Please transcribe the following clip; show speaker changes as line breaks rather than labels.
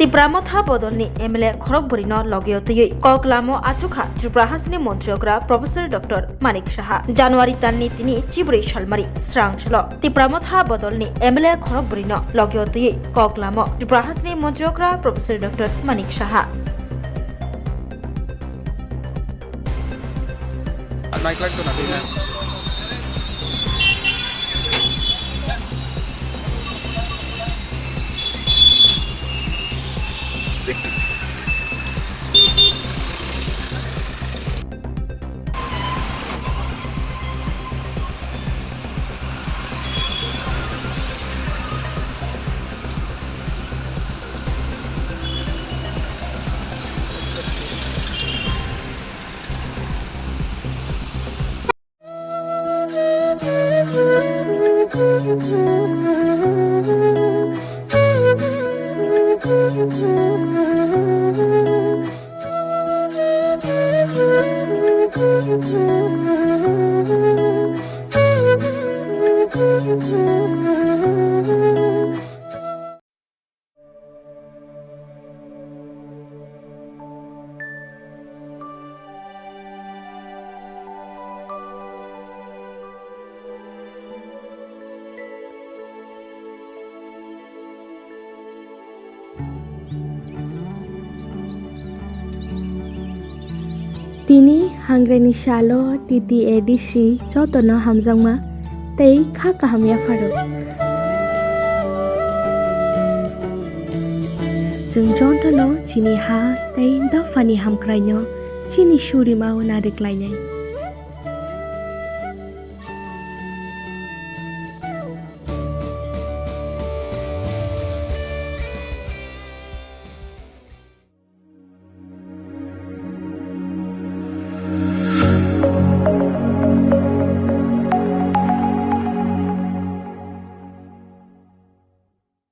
TIPRA Motha Bodolni MLA Khorokbrwino Logiotui Koklamo Achukkha TIPRA Hasni Montriokra Professor Dr. Manik Saha Januari Tanni Tini Chibri Shalmari Swrangchati TIPRA Motha Bodolni MLA Khorokbrwino Logiotui Koklamo TIPRA Hasni Montriokra Professor Dr. Manik Saha
Mic lang to natin na.
Tini hangreni shalo titi edisi jotono hamjangma tei kha kahamya faro. Jeng jotono chini ha tei dafani hamkrainyo chini shuri mau narik lainai.